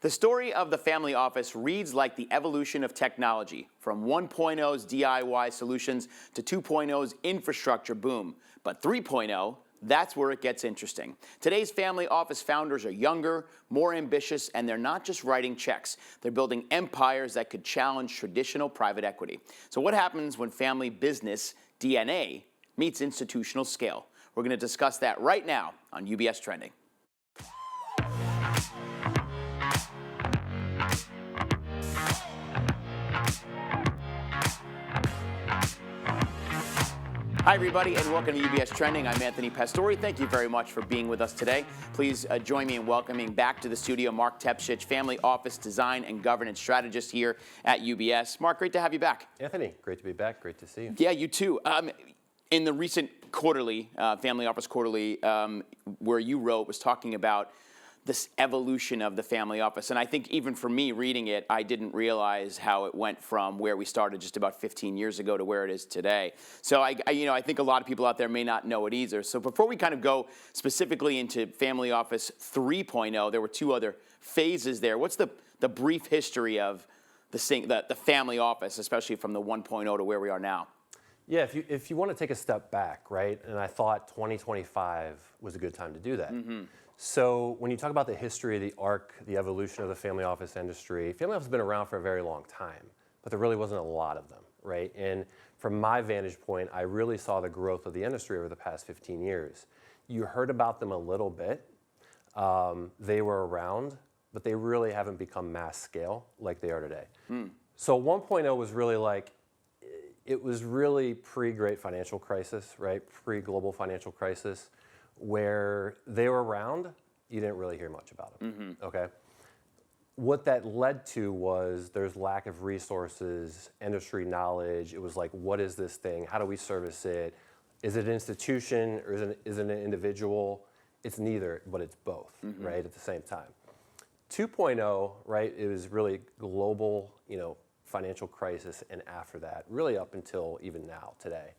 The story of the family office reads like the evolution of technology, from 1.0's DIY solutions to 2.0's infrastructure boom. But 3.0, that's where it gets interesting. Today's family office founders are younger, more ambitious, and they're not just writing checks. They're building empires that could challenge traditional private equity. So what happens when family business DNA meets institutional scale? We're going to discuss that right now on UBS Trending. Hi, everybody, and welcome to UBS Trending. I'm Anthony Pastore. Thank you very much for being with us today. Please join me in welcoming back to the studio Mark Tepschich, Family Office Design and Governance Strategist here at UBS. Mark, great to have you back. Anthony, great to be back. Great to see you. Yeah, you too. In the recent quarterly, Family Office Quarterly, where you wrote, was talking about this evolution of the family office. And I think even for me reading it, I didn't realize how it went from where we started just about 15 years ago to where it is today. So I think a lot of people out there may not know it either. So before we kind of go specifically into Family Office 3.0, there were two other phases there. What's the brief history of the family office, especially from the 1.0 to where we are now? Yeah, if you want to take a step back, right, and I thought 2025 was a good time to do that. Mm-hmm. So when you talk about the history, the arc, the evolution of the family office industry, family office has been around for a very long time, but there really wasn't a lot of them, right? And from my vantage point, I really saw the growth of the industry over the past 15 years. You heard about them a little bit. They were around, but they really haven't become mass scale like they are today. So 1.0 was really like, it was really pre-great financial crisis, right? Pre-global financial crisis, where they were around, you didn't really hear much about them, okay? What that led to was there's lack of resources, industry knowledge. It was like, what is this thing? How do we service it? Is it an institution or is it an individual? It's neither, but it's both, right, at the same time. 2.0, right, it was really global, financial crisis, and after that, really up until even now, today,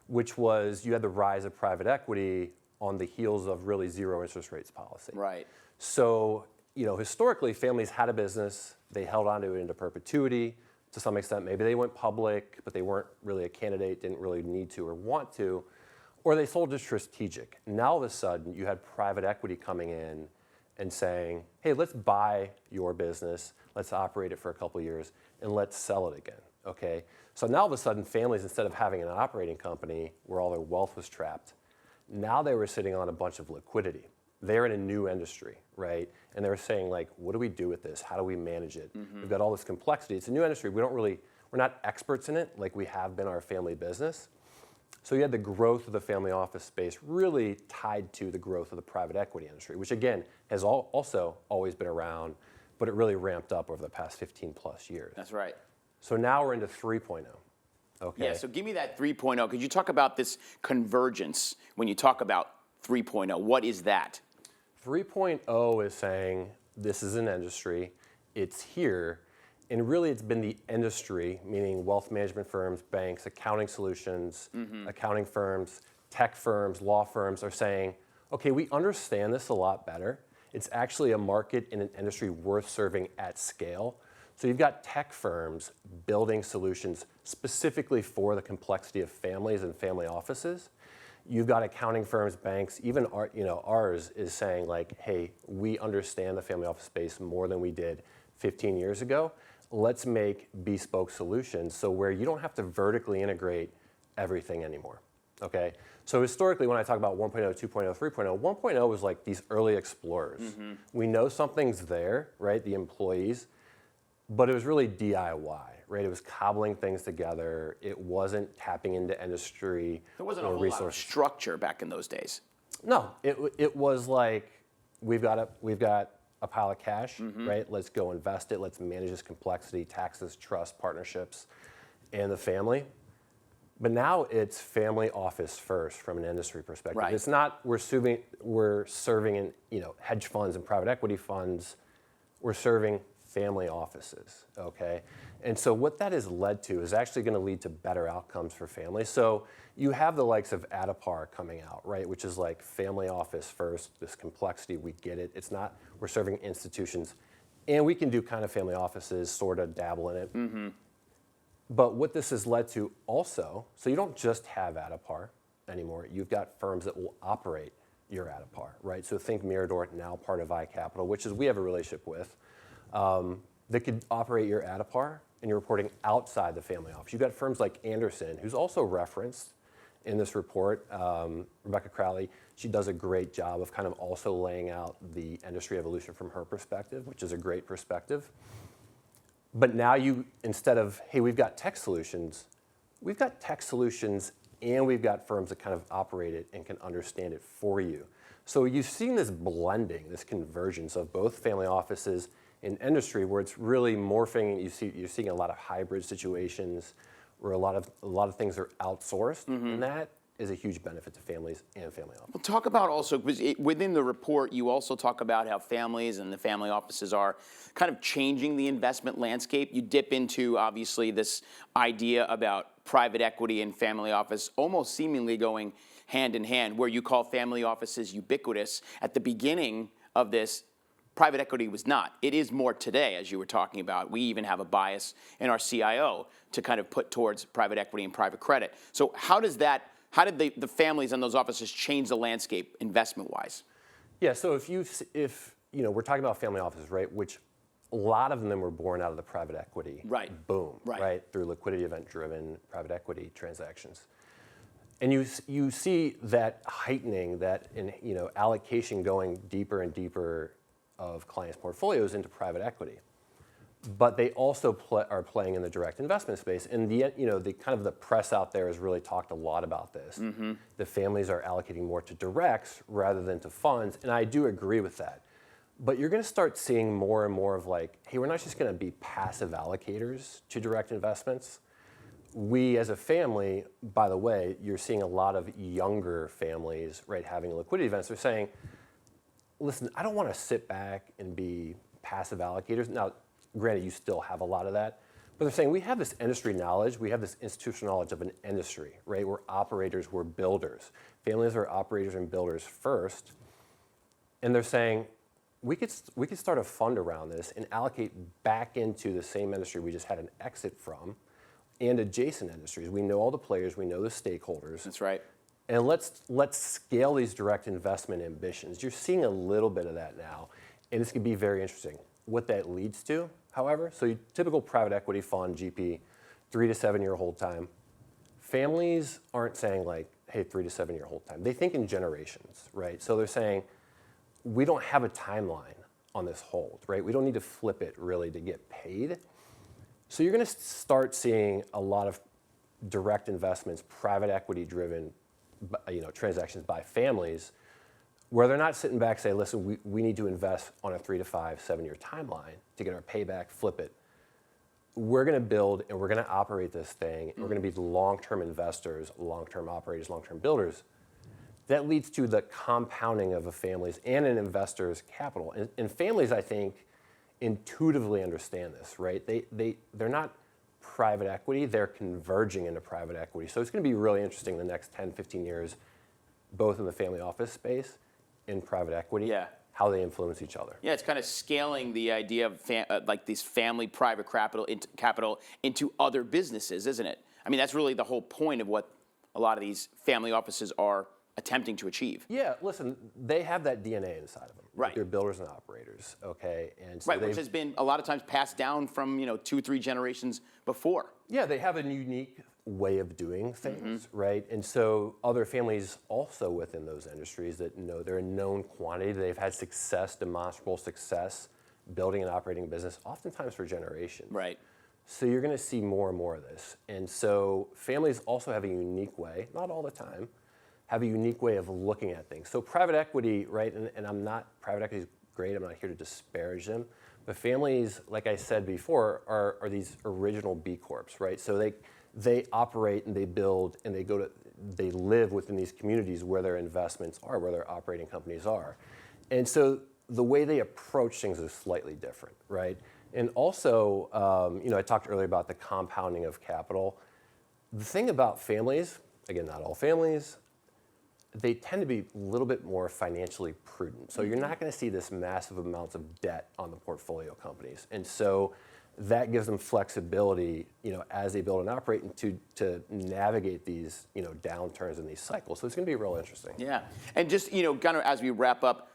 which was you had the rise of private equity on the heels of really zero interest rates policy. Right. So, historically, families had a business, they held on to it into perpetuity to some extent. Maybe they went public, but they weren't really a candidate, didn't really need to or want to, or they sold to strategic. Now, all of a sudden, you had private equity coming in and saying, hey, let's buy your business, let's operate it for a couple of years, and let's sell it again, okay? So now, all of a sudden, families, instead of having an operating company where all their wealth was trapped, now they were sitting on a bunch of liquidity. They're in a new industry, right? And they were saying, like, what do we do with this? How do we manage it? We've got all this complexity. It's a new industry. We're not experts in it like we have been our family business. So you had the growth of the family office space really tied to the growth of the private equity industry, which again has also always been around, but it really ramped up over the past 15 plus years. That's right. So now we're into 3.0. Okay. Yeah, so give me that 3.0. Could you talk about this convergence when you talk about 3.0? What is that? 3.0 is saying this is an industry, it's here, and really it's been the industry, meaning wealth management firms, banks, accounting solutions, accounting firms, tech firms, law firms are saying, okay, we understand this a lot better. It's actually a market in an industry worth serving at scale. So you've got tech firms building solutions specifically for the complexity of families and family offices. You've got accounting firms, banks, even ours is saying like, hey, we understand the family office space more than we did 15 years ago. Let's make bespoke solutions so where you don't have to vertically integrate everything anymore, okay? So historically, when I talk about 1.0, 2.0, 3.0, 1.0 was like these early explorers. We know something's there, right, the employees, but it was really DIY, right? It was cobbling things together. It wasn't tapping into industry. There wasn't a whole lot of structure back in those days. No, it was like we've got a pile of cash, right? Let's go invest it. Let's manage this complexity, taxes, trust, partnerships, and the family. But now it's family office first from an industry perspective. Right. It's not we're serving in hedge funds and private equity funds. We're serving family offices, okay? And so what that has led to is actually going to lead to better outcomes for families. So you have the likes of Adapar coming out, right, which is like family office first, this complexity, we get it. It's not, we're serving institutions. And we can do kind of family offices, sort of dabble in it. But what this has led to also, so you don't just have at a par anymore. You've got firms that will operate your at a par, right? So think Mirador, now part of iCapital, which is we have a relationship with, that could operate your at a par and you're reporting outside the family office. You've got firms like Anderson, who's also referenced in this report. Rebecca Crowley, she does a great job of kind of also laying out the industry evolution from her perspective, which is a great perspective. But now you, instead of, hey, we've got tech solutions and we've got firms that kind of operate it and can understand it for you. So you've seen this blending, this convergence of both family offices and industry where it's really morphing. You're seeing a lot of hybrid situations where a lot of things are outsourced, and that is a huge benefit to families and family offices. Well, talk about also, because within the report, you also talk about how families and the family offices are kind of changing the investment landscape. You dip into, obviously, this idea about private equity and family office almost seemingly going hand in hand, where you call family offices ubiquitous. At the beginning of this, private equity was not. It is more today, as you were talking about. We even have a bias in our CIO to kind of put towards private equity and private credit. So how did the families and those offices change the landscape investment-wise? Yeah, so if we're talking about family offices, right, which a lot of them were born out of the private equity boom, right, through liquidity event-driven private equity transactions. And you see that heightening, that allocation going deeper and deeper of clients' portfolios into private equity. But they also are playing in the direct investment space. And the kind of the press out there has really talked a lot about this. The families are allocating more to directs rather than to funds, and I do agree with that. But you're going to start seeing more and more of like, hey, we're not just going to be passive allocators to direct investments. We as a family, by the way, you're seeing a lot of younger families, right, having liquidity events. They're saying, listen, I don't want to sit back and be passive allocators. Now, granted, you still have a lot of that, but they're saying we have this industry knowledge, we have this institutional knowledge of an industry, right? We're operators, we're builders. Families are operators and builders first, and they're saying we could start a fund around this and allocate back into the same industry we just had an exit from, and adjacent industries. We know all the players, we know the stakeholders. That's right. And let's scale these direct investment ambitions. You're seeing a little bit of that now, and this could be very interesting. What that leads to, however, so your typical private equity fund, GP, 3 to 7 year hold time. Families aren't saying like, hey, 3 to 7 year hold time. They think in generations, right? So they're saying, we don't have a timeline on this hold, right? We don't need to flip it really to get paid. So you're going to start seeing a lot of direct investments, private equity driven, transactions by families, where they're not sitting back saying, listen, we need to invest on a 3 to 5, 7 year timeline to get our payback, flip it. We're going to build and we're going to operate this thing. And we're going to be long-term investors, long-term operators, long-term builders. That leads to the compounding of a family's and an investor's capital. And families, I think, intuitively understand this, right? They're not private equity, they're converging into private equity. So it's going to be really interesting the next 10, 15 years, both in the family office space and private equity, how they influence each other. Yeah, it's kind of scaling the idea of like these family private capital into other businesses, isn't it? I mean, that's really the whole point of what a lot of these family offices are attempting to achieve. Yeah, listen, they have that DNA inside of them. Right. They're builders and operators, okay? And so which has been a lot of times passed down from 2, 3 generations before. Yeah, they have a unique way of doing things, right? And so other families also within those industries that know they're a known quantity, they've had success, demonstrable success, building and operating a business, oftentimes for generations. Right. So you're going to see more and more of this. And so families also have a unique way, not all the time, have a unique way of looking at things. So private equity, right, and private equity is great, I'm not here to disparage them, but families, like I said before, are these original B Corps, right? So they operate and they build and they live within these communities where their investments are, where their operating companies are. And so the way they approach things is slightly different, right? And also, I talked earlier about the compounding of capital. The thing about families, again, not all families, they tend to be a little bit more financially prudent. So you're not going to see this massive amounts of debt on the portfolio companies. And so that gives them flexibility, as they build and operate and to navigate these, downturns in these cycles. So it's going to be real interesting. Yeah. And just, kind of as we wrap up,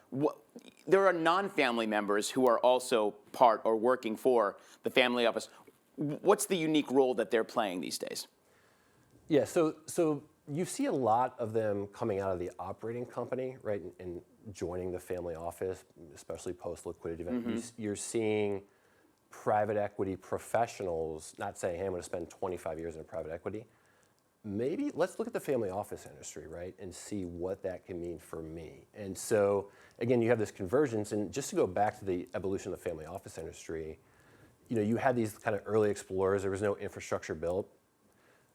there are non-family members who are also part or working for the family office. What's the unique role that they're playing these days? Yeah, so you see a lot of them coming out of the operating company, right, and joining the family office, especially post-liquidity event. You're seeing private equity professionals not saying, hey, I'm going to spend 25 years in private equity. Maybe let's look at the family office industry, right, and see what that can mean for me. And so, again, you have this convergence. And just to go back to the evolution of the family office industry, you had these kind of early explorers. There was no infrastructure built.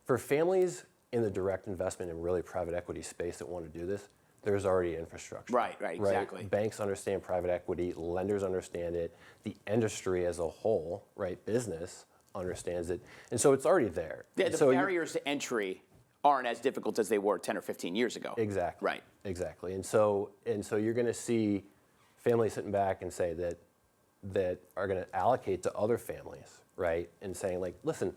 For families in the direct investment and really private equity space that want to do this, there's already infrastructure. Right, exactly. Banks understand private equity, lenders understand it, the industry as a whole, right, business understands it, and so it's already there. Yeah, the barriers to entry aren't as difficult as they were 10 or 15 years ago. Exactly. Right. Exactly. And so you're going to see families sitting back and say that are going to allocate to other families, right, and saying like, listen,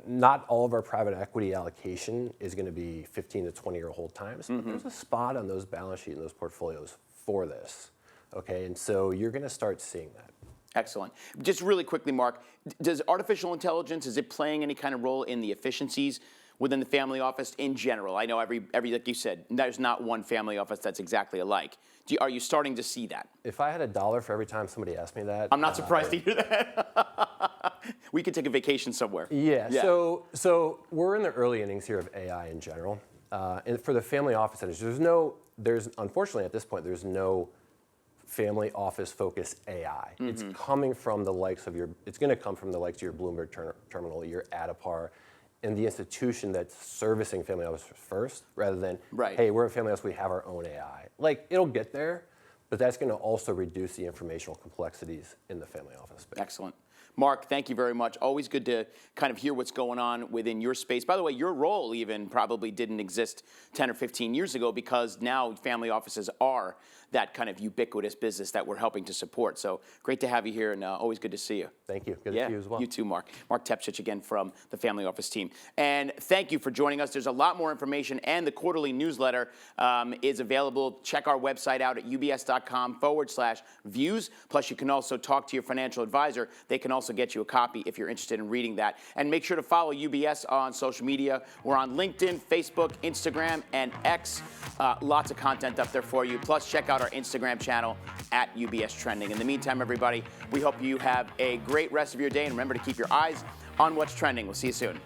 not all of our private equity allocation is going to be 15 to 20-year hold times, but there's a spot on those balance sheets and those portfolios for this, okay? And so you're going to start seeing that. Excellent. Just really quickly, Mark, does artificial intelligence, is it playing any kind of role in the efficiencies within the family office in general? I know every like you said, there's not one family office that's exactly alike. Are you starting to see that? If I had $1 for every time somebody asked me that, I'm not surprised to hear that. We could take a vacation somewhere. Yeah. So we're in the early innings here of AI in general, and for the family office industry, there's unfortunately at this point there's no family office focused AI. It's coming from the likes of it's going to come from the likes of your Bloomberg terminal, your Adapar, and the institution that's servicing family office first, rather than, hey, we're a family office, we have our own AI. Like, it'll get there, but that's going to also reduce the informational complexities in the family office space. Excellent. Mark, thank you very much. Always good to kind of hear what's going on within your space. By the way, your role even probably didn't exist 10 or 15 years ago, because now family offices are that kind of ubiquitous business that we're helping to support. So great to have you here, and always good to see you. Thank you. Good to see you as well. You too, Mark. Mark Tepsich again from the family office team. And thank you for joining us. There's a lot more information, and the quarterly newsletter is available. Check our website out at ubs.com/views. Plus, you can also talk to your financial advisor. They can also get you a copy if you're interested in reading that. And make sure to follow UBS on social media. We're on LinkedIn, Facebook, Instagram, and X. Lots of content up there for you. Plus, check out our Instagram channel at UBS Trending. In the meantime, everybody, we hope you have a great rest of your day, and remember to keep your eyes on what's trending. We'll see you soon.